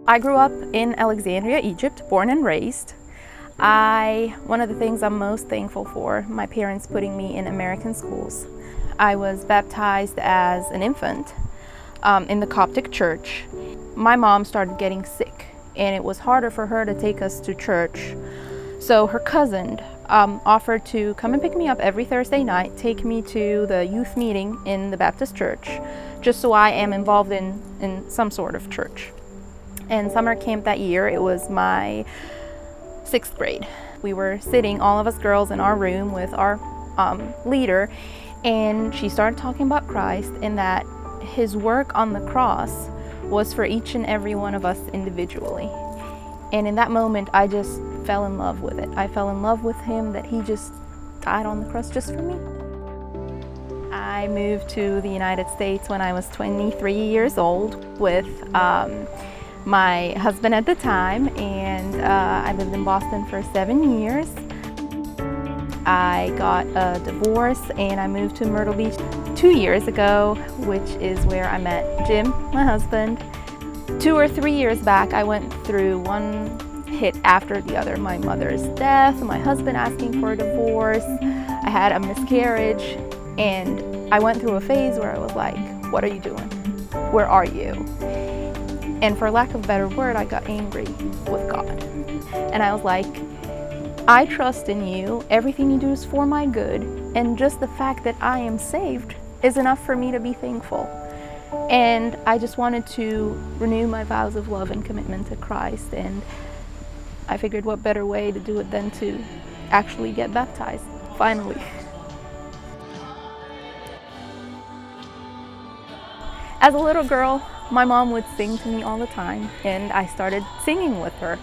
I grew up in Alexandria, Egypt, born and raised. One of the things I'm most thankful for, my parents putting me in American schools. I was baptized as an infant in the Coptic church. My mom started getting sick, and it was harder for her to take us to church. So her cousin offered to come and pick me up every Thursday night, take me to the youth meeting in the Baptist church, just so I am involved in some sort of church. And summer camp that year, it was my 6th grade. We were sitting, all of us girls, in our room with our leader, and she started talking about Christ and that his work on the cross was for each and every one of us individually. And in that moment, I just fell in love with it. I fell in love with him, that he just died on the cross just for me. I moved to the United States when I was 23 years old with my husband at the time, and I lived in Boston for 7 years. I got a divorce and I moved to Myrtle Beach 2 years ago, which is where I met Jim, my husband. 2 or 3 years back, I went through one hit after the other. My mother's death, my husband asking for a divorce, I had a miscarriage, and I went through a phase where I was like, what are you doing? Where are you? And for lack of a better word, I got angry with God. And I was like, I trust in you. Everything you do is for my good. And just the fact that I am saved is enough for me to be thankful. And I just wanted to renew my vows of love and commitment to Christ. And I figured what better way to do it than to actually get baptized, finally. As a little girl, my mom would sing to me all the time, and I started singing with her.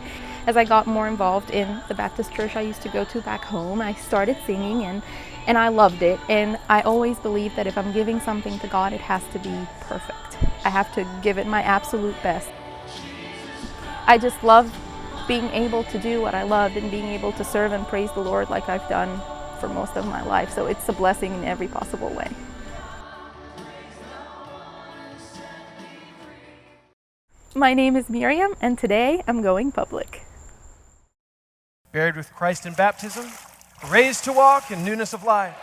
As I got more involved in the Baptist church I used to go to back home, I started singing, and I loved it. And I always believe that if I'm giving something to God, it has to be perfect. I have to give it my absolute best. I just love being able to do what I loved and being able to serve and praise the Lord like I've done for most of my life. So it's a blessing in every possible way. My name is Miriam, and today I'm going public. Buried with Christ in baptism, raised to walk in newness of life.